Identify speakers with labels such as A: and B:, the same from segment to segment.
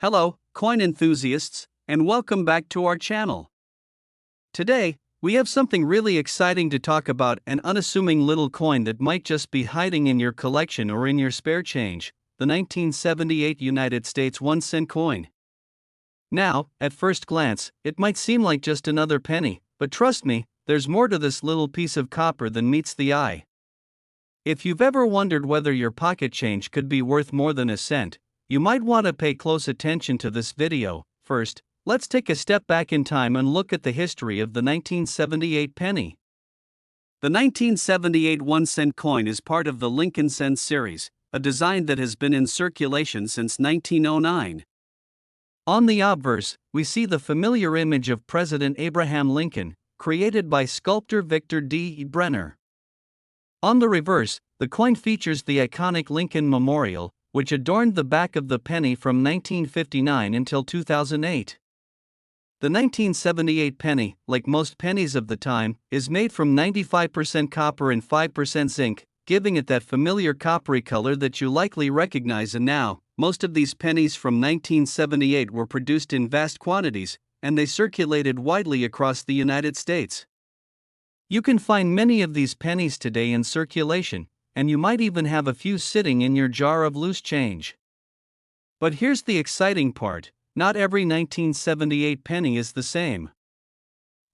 A: Hello, coin enthusiasts, and welcome back to our channel. Today, we have something really exciting to talk about: an unassuming little coin that might just be hiding in your collection or in your spare change, the 1978 United States 1-cent coin. Now, at first glance, it might seem like just another penny, but trust me, there's more to this little piece of copper than meets the eye. If you've ever wondered whether your pocket change could be worth more than a cent, you might want to pay close attention to this video. First, let's take a step back in time and look at the history of the 1978 penny. The 1978 1-cent coin is part of the Lincoln Cent series, a design that has been in circulation since 1909. On the obverse, we see the familiar image of President Abraham Lincoln, created by sculptor Victor D. Brenner. On the reverse, the coin features the iconic Lincoln Memorial, which adorned the back of the penny from 1959 until 2008. The 1978 penny, like most pennies of the time, is made from 95% copper and 5% zinc, giving it that familiar coppery color that you likely recognize. And now, most of these pennies from 1978 were produced in vast quantities, and they circulated widely across the United States. You can find many of these pennies today in circulation, and you might even have a few sitting in your jar of loose change. But here's the exciting part: not every 1978 penny is the same.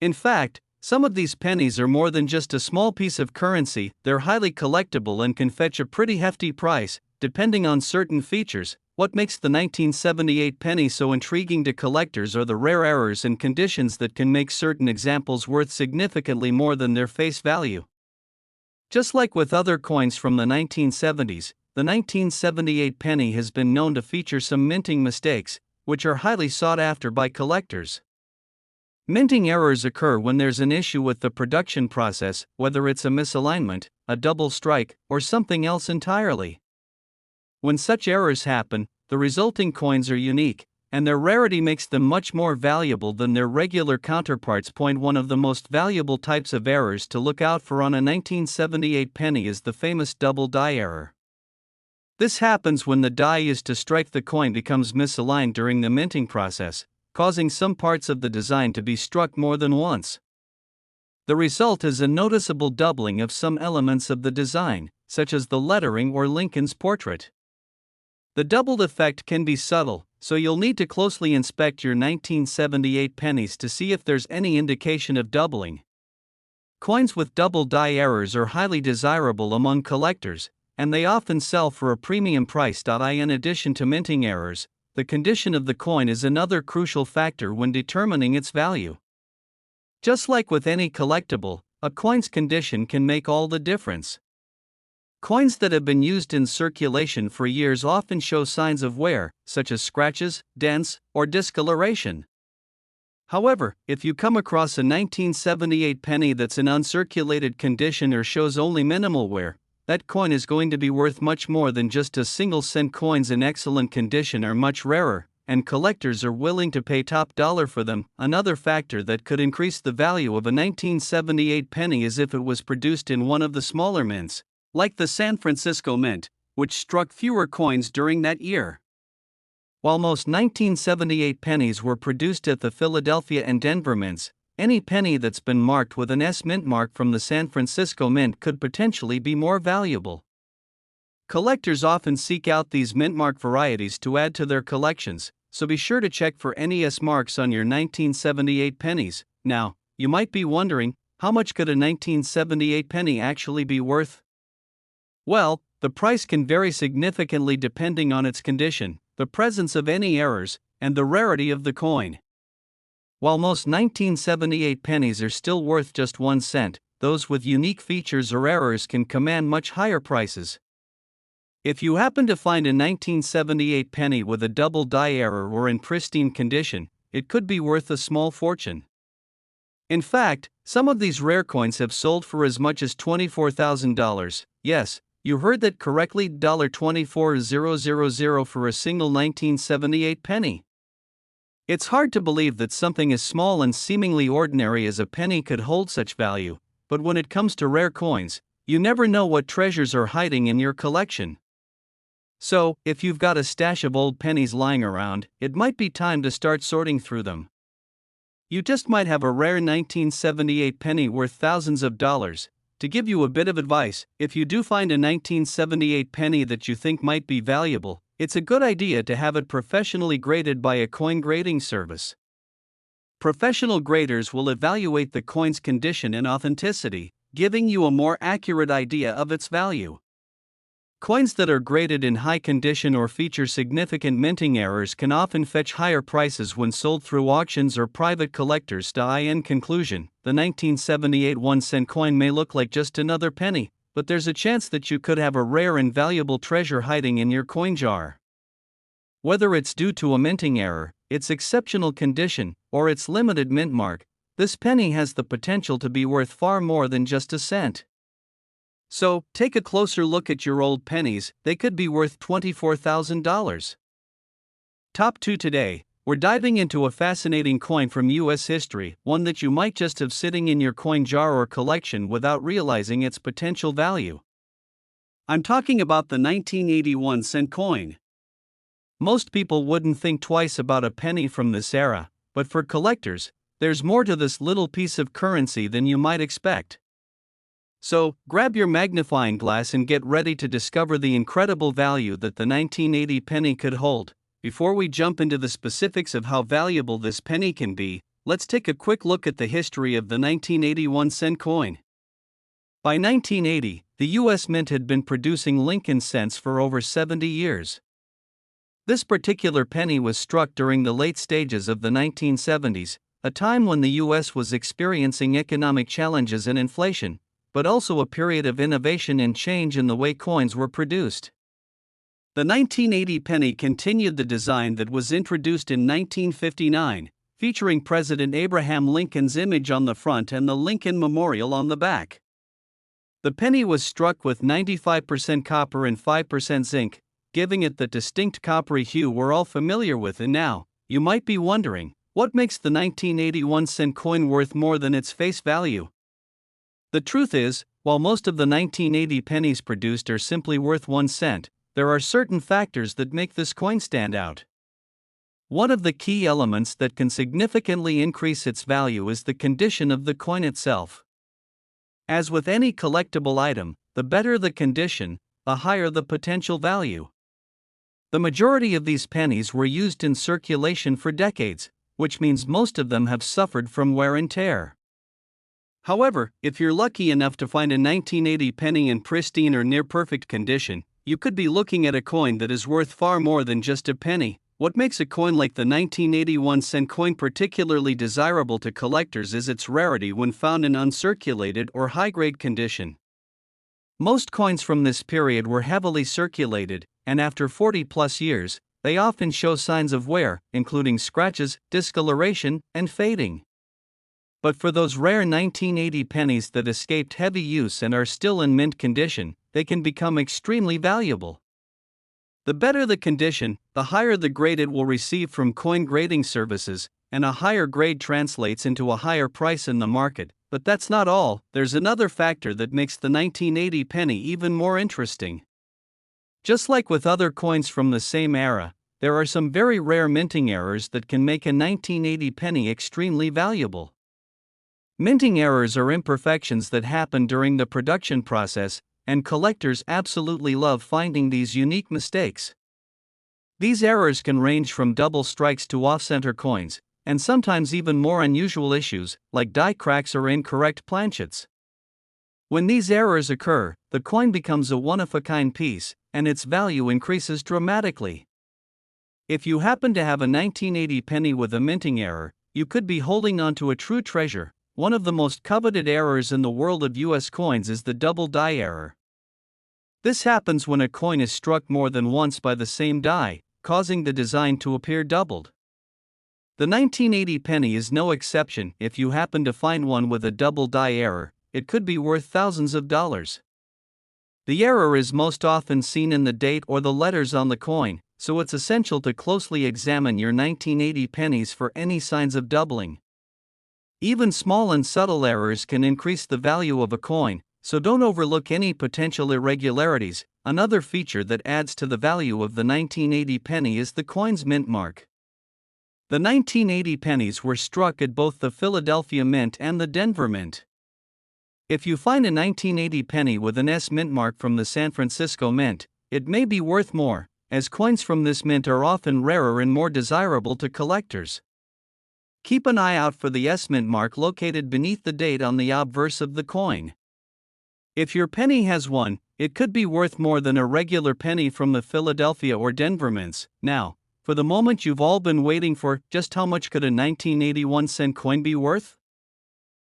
A: In fact, some of these pennies are more than just a small piece of currency. They're highly collectible and can fetch a pretty hefty price, depending on certain features. What makes the 1978 penny so intriguing to collectors are the rare errors and conditions that can make certain examples worth significantly more than their face value. Just like with other coins from the 1970s, the 1978 penny has been known to feature some minting mistakes, which are highly sought after by collectors. Minting errors occur when there's an issue with the production process, whether it's a misalignment, a double strike, or something else entirely. When such errors happen, the resulting coins are unique, and their rarity makes them much more valuable than their regular counterparts. One of the most valuable types of errors to look out for on a 1978 penny is the famous double die error. This happens when the die used to strike the coin becomes misaligned during the minting process, causing some parts of the design to be struck more than once. The result is a noticeable doubling of some elements of the design, such as the lettering or Lincoln's portrait. The doubled effect can be subtle, so you'll need to closely inspect your 1978 pennies to see if there's any indication of doubling. Coins with double die errors are highly desirable among collectors, and they often sell for a premium price. In addition to minting errors, the condition of the coin is another crucial factor when determining its value. Just like with any collectible, a coin's condition can make all the difference. Coins that have been used in circulation for years often show signs of wear, such as scratches, dents, or discoloration. However, if you come across a 1978 penny that's in uncirculated condition or shows only minimal wear, that coin is going to be worth much more than just a single cent. Coins in excellent condition are much rarer, and collectors are willing to pay top dollar for them. Another factor that could increase the value of a 1978 penny is if it was produced in one of the smaller mints, like the San Francisco Mint, which struck fewer coins during that year. While most 1978 pennies were produced at the Philadelphia and Denver mints, any penny that's been marked with an S mint mark from the San Francisco Mint could potentially be more valuable. Collectors often seek out these mint mark varieties to add to their collections, so be sure to check for any S marks on your 1978 pennies. Now, you might be wondering, how much could a 1978 penny actually be worth? Well, the price can vary significantly depending on its condition, the presence of any errors, and the rarity of the coin. While most 1978 pennies are still worth just 1 cent, those with unique features or errors can command much higher prices. If you happen to find a 1978 penny with a double die error or in pristine condition, it could be worth a small fortune. In fact, some of these rare coins have sold for as much as $24,000. Yes, you heard that correctly, $24,000 for a single 1978 penny. It's hard to believe that something as small and seemingly ordinary as a penny could hold such value, but when it comes to rare coins, you never know what treasures are hiding in your collection. So, if you've got a stash of old pennies lying around, it might be time to start sorting through them. You just might have a rare 1978 penny worth thousands of dollars. To give you a bit of advice, if you do find a 1978 penny that you think might be valuable, it's a good idea to have it professionally graded by a coin grading service. Professional graders will evaluate the coin's condition and authenticity, giving you a more accurate idea of its value. Coins that are graded in high condition or feature significant minting errors can often fetch higher prices when sold through auctions or private collectors. In conclusion, the 1978 1-cent coin may look like just another penny, but there's a chance that you could have a rare and valuable treasure hiding in your coin jar. Whether it's due to a minting error, its exceptional condition, or its limited mint mark, this penny has the potential to be worth far more than just a cent. So, take a closer look at your old pennies, they could be worth $24,000. Top 2 today, we're diving into a fascinating coin from US history, one that you might just have sitting in your coin jar or collection without realizing its potential value. I'm talking about the 1981 cent coin. Most people wouldn't think twice about a penny from this era, but for collectors, there's more to this little piece of currency than you might expect. So, grab your magnifying glass and get ready to discover the incredible value that the 1980 penny could hold. Before we jump into the specifics of how valuable this penny can be, let's take a quick look at the history of the 1981 cent coin. By 1980, the US Mint had been producing Lincoln cents for over 70 years. This particular penny was struck during the late stages of the 1970s, a time when the US was experiencing economic challenges and inflation, but also a period of innovation and change in the way coins were produced. The 1980 penny continued the design that was introduced in 1959, featuring President Abraham Lincoln's image on the front and the Lincoln Memorial on the back. The penny was struck with 95% copper and 5% zinc, giving it the distinct coppery hue we're all familiar with. And now, you might be wondering, what makes the 1981 cent coin worth more than its face value? The truth is, while most of the 1980 pennies produced are simply worth 1 cent, there are certain factors that make this coin stand out. One of the key elements that can significantly increase its value is the condition of the coin itself. As with any collectible item, the better the condition, the higher the potential value. The majority of these pennies were used in circulation for decades, which means most of them have suffered from wear and tear. However, if you're lucky enough to find a 1980 penny in pristine or near-perfect condition, you could be looking at a coin that is worth far more than just a penny. What makes a coin like the 1981 cent coin particularly desirable to collectors is its rarity when found in uncirculated or high-grade condition. Most coins from this period were heavily circulated, and after 40-plus years, they often show signs of wear, including scratches, discoloration, and fading. But for those rare 1980 pennies that escaped heavy use and are still in mint condition, they can become extremely valuable. The better the condition, the higher the grade it will receive from coin grading services, and a higher grade translates into a higher price in the market. But that's not all, there's another factor that makes the 1980 penny even more interesting. Just like with other coins from the same era, there are some very rare minting errors that can make a 1980 penny extremely valuable. Minting errors are imperfections that happen during the production process, and collectors absolutely love finding these unique mistakes. These errors can range from double strikes to off-center coins, and sometimes even more unusual issues, like die cracks or incorrect planchets. When these errors occur, the coin becomes a one-of-a-kind piece, and its value increases dramatically. If you happen to have a 1980 penny with a minting error, you could be holding on to a true treasure. One of the most coveted errors in the world of US coins is the double die error. This happens when a coin is struck more than once by the same die, causing the design to appear doubled. The 1980 penny is no exception. If you happen to find one with a double die error, it could be worth thousands of dollars. The error is most often seen in the date or the letters on the coin, so it's essential to closely examine your 1980 pennies for any signs of doubling. Even small and subtle errors can increase the value of a coin, So don't overlook any potential irregularities. Another feature that adds to the value of the 1980 penny is the coin's mint mark. The 1980 pennies were struck at both the Philadelphia Mint and the Denver Mint. If you find a 1980 penny with an S mint mark from the San Francisco Mint, it may be worth more, as coins from this mint are often rarer and more desirable to collectors. Keep an eye out for the S mint mark located beneath the date on the obverse of the coin. If your penny has one, it could be worth more than a regular penny from the Philadelphia or Denver mints. Now, for the moment you've all been waiting for, just how much could a 1981 cent coin be worth?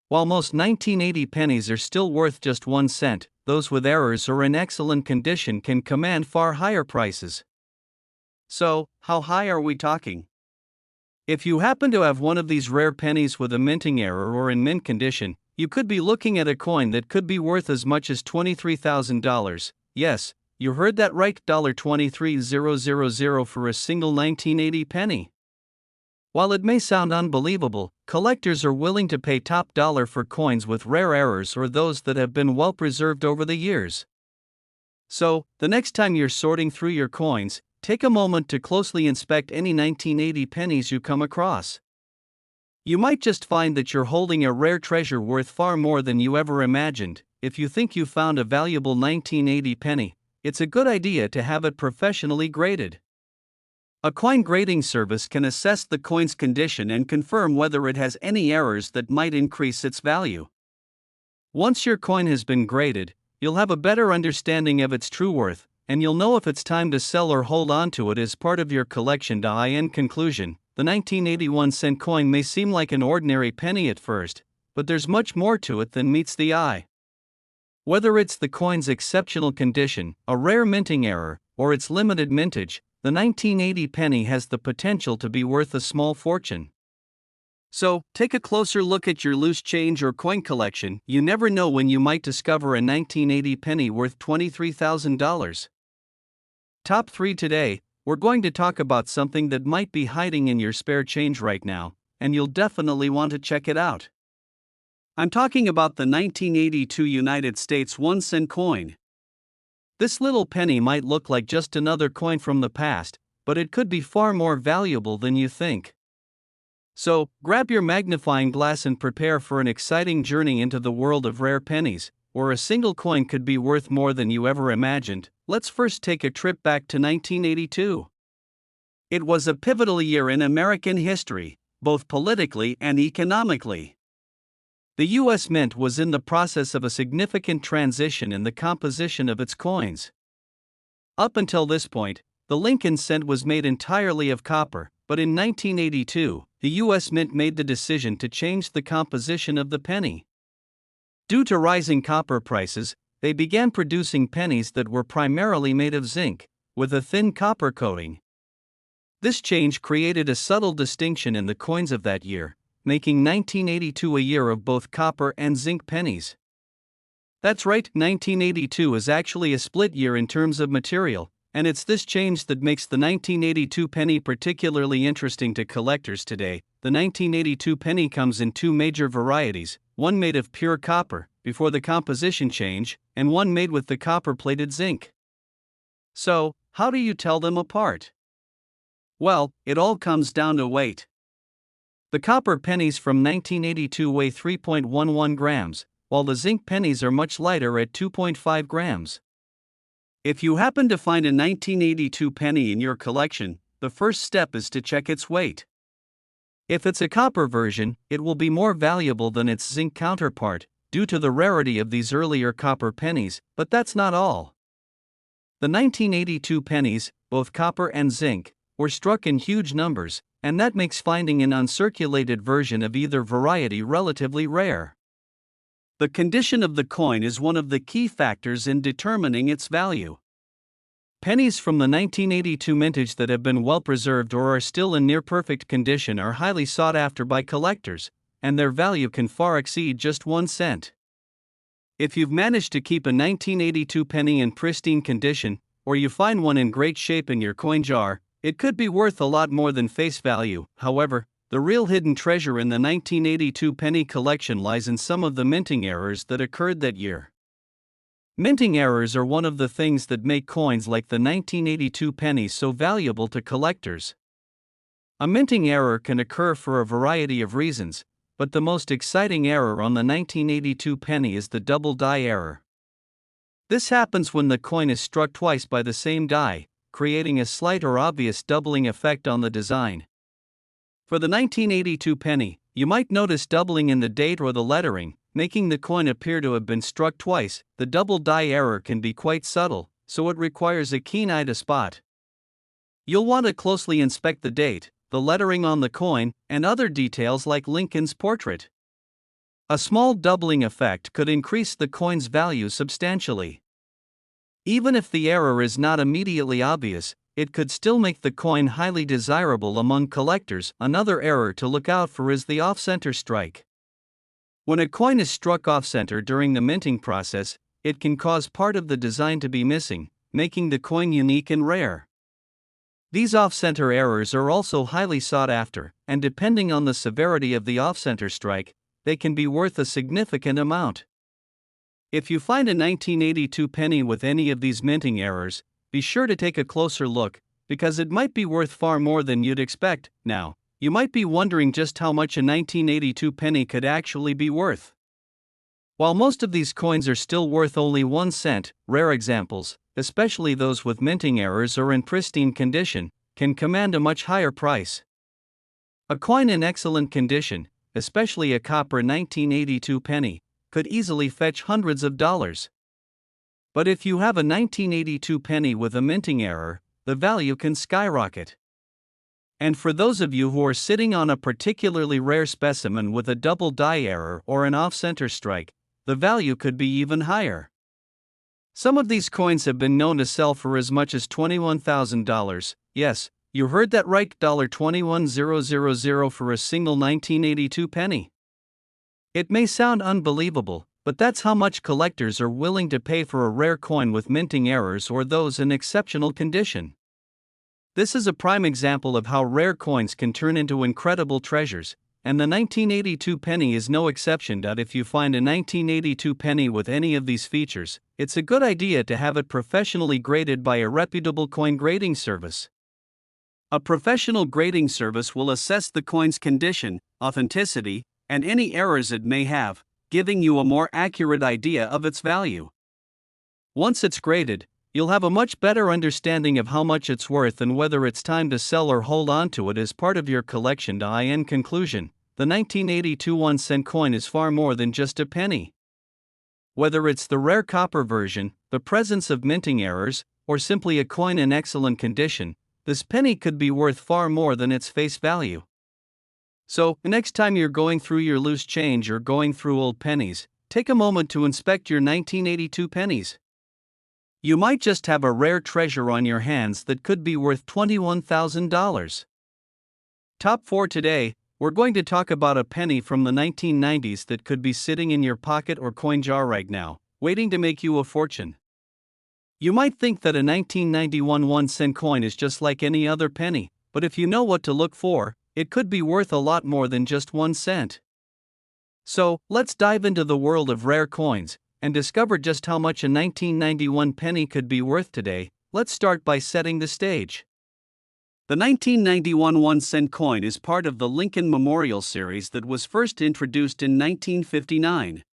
A: While most 1980 pennies are still worth just 1 cent, those with errors or in excellent condition can command far higher prices. So, how high are we talking? If you happen to have one of these rare pennies with a minting error or in mint condition, you could be looking at a coin that could be worth as much as $23,000. Yes, you heard that right, $23,000 for a single 1980 penny. While it may sound unbelievable, collectors are willing to pay top dollar for coins with rare errors or those that have been well preserved over the years. So, the next time you're sorting through your coins, take a moment to closely inspect any 1980 pennies you come across. You might just find that you're holding a rare treasure worth far more than you ever imagined. If you think you found a valuable 1980 penny, it's a good idea to have it professionally graded. A coin grading service can assess the coin's condition and confirm whether it has any errors that might increase its value. Once your coin has been graded, you'll have a better understanding of its true worth, and you'll know if it's time to sell or hold on to it as part of your collection. In conclusion, the 1981 cent coin may seem like an ordinary penny at first, but there's much more to it than meets the eye. Whether it's the coin's exceptional condition, a rare minting error, or its limited mintage, the 1980 penny has the potential to be worth a small fortune. So, take a closer look at your loose change or coin collection. You never know when you might discover a 1980 penny worth $23,000. Top 3 today, we're going to talk about something that might be hiding in your spare change right now, and you'll definitely want to check it out. I'm talking about the 1982 United States 1 cent coin. This little penny might look like just another coin from the past, but it could be far more valuable than you think. So, grab your magnifying glass and prepare for an exciting journey into the world of rare pennies, where a single coin could be worth more than you ever imagined. Let's first take a trip back to 1982. It was a pivotal year in American history, both politically and economically. The U.S. Mint was in the process of a significant transition in the composition of its coins. Up until this point, the Lincoln cent was made entirely of copper, but in 1982, the U.S. Mint made the decision to change the composition of the penny. Due to rising copper prices, they began producing pennies that were primarily made of zinc, with a thin copper coating. This change created a subtle distinction in the coins of that year, making 1982 a year of both copper and zinc pennies. That's right, 1982 is actually a split year in terms of material, and it's this change that makes the 1982 penny particularly interesting to collectors today. The 1982 penny comes in 2 major varieties, one made of pure copper, before the composition change, and one made with the copper-plated zinc. So, how do you tell them apart? Well, it all comes down to weight. The copper pennies from 1982 weigh 3.11 grams, while the zinc pennies are much lighter at 2.5 grams. If you happen to find a 1982 penny in your collection, the first step is to check its weight. If it's a copper version, it will be more valuable than its zinc counterpart, due to the rarity of these earlier copper pennies, but that's not all. The 1982 pennies, both copper and zinc, were struck in huge numbers, and that makes finding an uncirculated version of either variety relatively rare. The condition of the coin is one of the key factors in determining its value. Pennies from the 1982 mintage that have been well preserved or are still in near-perfect condition are highly sought after by collectors, and their value can far exceed just 1 cent. If you've managed to keep a 1982 penny in pristine condition, or you find one in great shape in your coin jar, it could be worth a lot more than face value. However, the real hidden treasure in the 1982 penny collection lies in some of the minting errors that occurred that year. Minting errors are one of the things that make coins like the 1982 penny so valuable to collectors. A minting error can occur for a variety of reasons, but the most exciting error on the 1982 penny is the double die error. This happens when the coin is struck twice by the same die, creating a slight or obvious doubling effect on the design. For the 1982 penny, you might notice doubling in the date or the lettering, making the coin appear to have been struck twice. The double die error can be quite subtle, so it requires a keen eye to spot. You'll want to closely inspect the date, the lettering on the coin, and other details like Lincoln's portrait. A small doubling effect could increase the coin's value substantially. Even if the error is not immediately obvious, it could still make the coin highly desirable among collectors. Another error to look out for is the off-center strike. When a coin is struck off-center during the minting process, it can cause part of the design to be missing, making the coin unique and rare. These off-center errors are also highly sought after, and depending on the severity of the off-center strike, they can be worth a significant amount. If you find a 1982 penny with any of these minting errors, be sure to take a closer look, because it might be worth far more than you'd expect. Now, you might be wondering just how much a 1982 penny could actually be worth. While most of these coins are still worth only 1 cent, rare examples, especially those with minting errors or in pristine condition, can command a much higher price. A coin in excellent condition, especially a copper 1982 penny, could easily fetch hundreds of dollars. But if you have a 1982 penny with a minting error, the value can skyrocket. And for those of you who are sitting on a particularly rare specimen with a double die error or an off-center strike, the value could be even higher. Some of these coins have been known to sell for as much as $21,000. Yes, you heard that right, $21,000 for a single 1982 penny. It may sound unbelievable, but that's how much collectors are willing to pay for a rare coin with minting errors or those in exceptional condition. This is a prime example of how rare coins can turn into incredible treasures, and the 1982 penny is no exception. If you find a 1982 penny with any of these features, it's a good idea to have it professionally graded by a reputable coin grading service. A professional grading service will assess the coin's condition, authenticity, and any errors it may have, giving you a more accurate idea of its value. Once it's graded, you'll have a much better understanding of how much it's worth and whether it's time to sell or hold on to it as part of your collection. In conclusion, the 1982 1-cent coin is far more than just a penny. Whether it's the rare copper version, the presence of minting errors, or simply a coin in excellent condition, this penny could be worth far more than its face value. So, next time you're going through your loose change or going through old pennies, take a moment to inspect your 1982 pennies. You might just have a rare treasure on your hands that could be worth $21,000. Top 4 today, we're going to talk about a penny from the 1990s that could be sitting in your pocket or coin jar right now, waiting to make you a fortune. You might think that a 1991 1-cent coin is just like any other penny, but if you know what to look for, it could be worth a lot more than just 1 cent. So, let's dive into the world of rare coins and discover just how much a 1991 penny could be worth today. Let's start by setting the stage. The 1991 1-cent coin is part of the Lincoln Memorial series that was first introduced in 1959.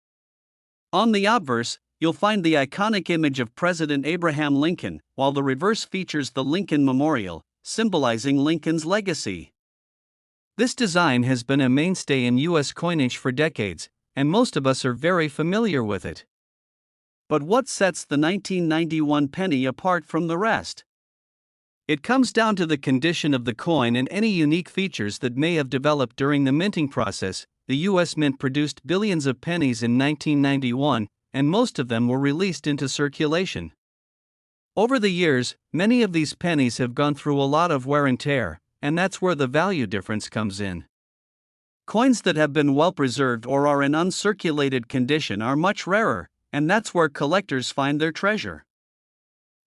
A: On the obverse, you'll find the iconic image of President Abraham Lincoln, while the reverse features the Lincoln Memorial, symbolizing Lincoln's legacy. This design has been a mainstay in U.S. coinage for decades, and most of us are very familiar with it. But what sets the 1991 penny apart from the rest? It comes down to the condition of the coin and any unique features that may have developed during the minting process. The U.S. Mint produced billions of pennies in 1991, and most of them were released into circulation. Over the years, many of these pennies have gone through a lot of wear and tear, and that's where the value difference comes in. Coins that have been well preserved or are in uncirculated condition are much rarer, and that's where collectors find their treasure.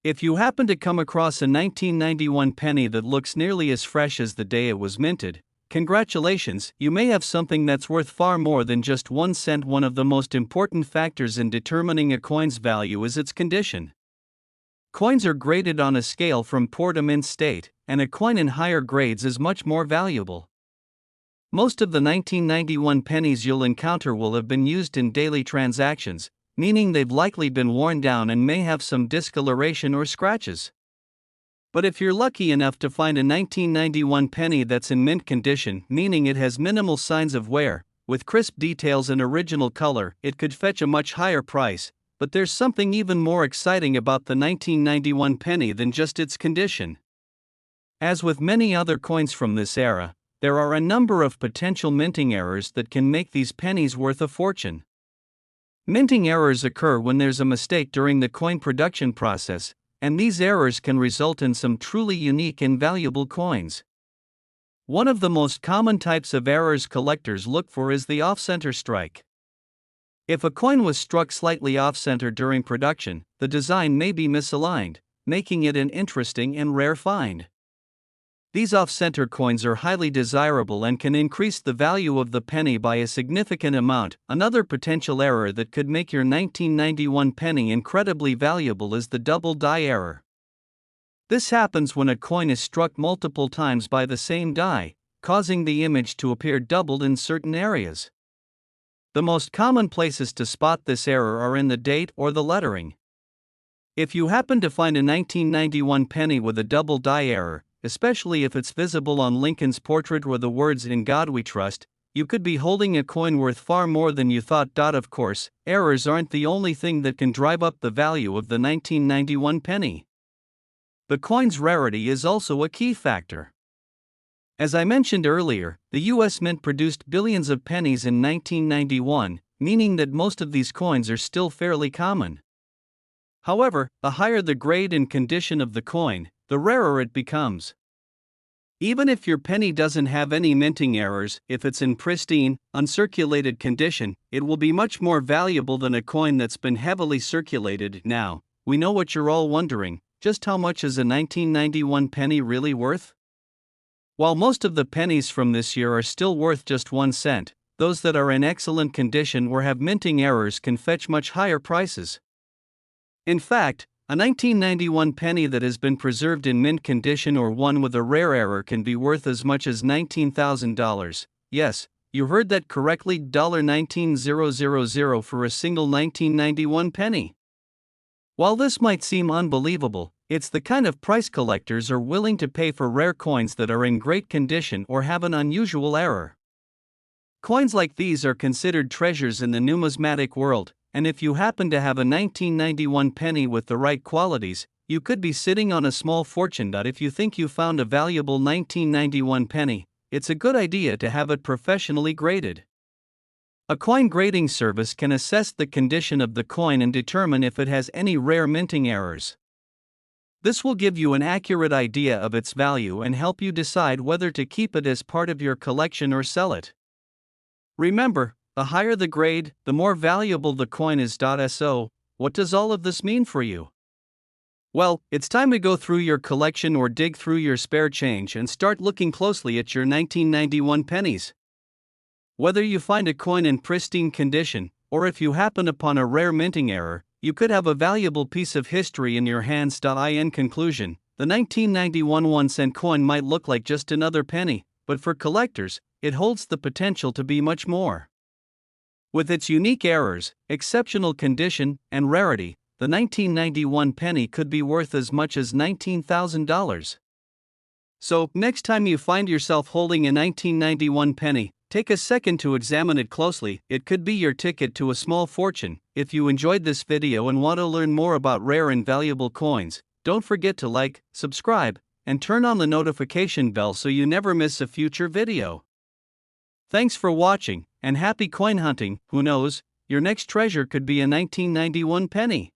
A: If you happen to come across a 1991 penny that looks nearly as fresh as the day it was minted, Congratulations, you may have something that's worth far more than just 1 cent. One of the most important factors in determining a coin's value is its condition. Coins are graded on a scale from poor to mint state, and a coin in higher grades is much more valuable. Most of the 1991 pennies you'll encounter will have been used in daily transactions, meaning they've likely been worn down and may have some discoloration or scratches. But if you're lucky enough to find a 1991 penny that's in mint condition, meaning it has minimal signs of wear, with crisp details and original color, it could fetch a much higher price. But there's something even more exciting about the 1991 penny than just its condition. As with many other coins from this era, there are a number of potential minting errors that can make these pennies worth a fortune. Minting errors occur when there's a mistake during the coin production process, and these errors can result in some truly unique and valuable coins. One of the most common types of errors collectors look for is the off-center strike. If a coin was struck slightly off-center during production, the design may be misaligned, making it an interesting and rare find. These off-center coins are highly desirable and can increase the value of the penny by a significant amount. Another potential error that could make your 1991 penny incredibly valuable is the double die error. This happens when a coin is struck multiple times by the same die, causing the image to appear doubled in certain areas. The most common places to spot this error are in the date or the lettering. If you happen to find a 1991 penny with a double die error, especially if it's visible on Lincoln's portrait or the words "In God We Trust," you could be holding a coin worth far more than you thought. Of course, errors aren't the only thing that can drive up the value of the 1991 penny. The coin's rarity is also a key factor. As I mentioned earlier, the US Mint produced billions of pennies in 1991, meaning that most of these coins are still fairly common. However, the higher the grade and condition of the coin, the rarer it becomes. Even if your penny doesn't have any minting errors, if it's in pristine, uncirculated condition, it will be much more valuable than a coin that's been heavily circulated. Now, we know what you're all wondering: just how much is a 1991 penny really worth? While most of the pennies from this year are still worth just 1 cent, those that are in excellent condition or have minting errors can fetch much higher prices. In fact, a 1991 penny that has been preserved in mint condition or one with a rare error can be worth as much as $19,000. Yes, you heard that correctly, $19,000 for a single 1991 penny. While this might seem unbelievable, it's the kind of price collectors are willing to pay for rare coins that are in great condition or have an unusual error. Coins like these are considered treasures in the numismatic world, and if you happen to have a 1991 penny with the right qualities, you could be sitting on a small fortune. If you think you found a valuable 1991 penny, it's a good idea to have it professionally graded. A coin grading service can assess the condition of the coin and determine if it has any rare minting errors. This will give you an accurate idea of its value and help you decide whether to keep it as part of your collection or sell it. Remember, the higher the grade, the more valuable the coin is. So, what does all of this mean for you? Well, it's time to go through your collection or dig through your spare change and start looking closely at your 1991 pennies. Whether you find a coin in pristine condition, or if you happen upon a rare minting error, you could have a valuable piece of history in your hands. In conclusion, the 1991 1-cent coin might look like just another penny, but for collectors, it holds the potential to be much more. With its unique errors, exceptional condition, and rarity, the 1991 penny could be worth as much as $19,000. So, next time you find yourself holding a 1991 penny, take a second to examine it closely. It could be your ticket to a small fortune. If you enjoyed this video and want to learn more about rare and valuable coins, don't forget to like, subscribe, and turn on the notification bell so you never miss a future video. Thanks for watching, and happy coin hunting. Who knows, your next treasure could be a 1991 penny.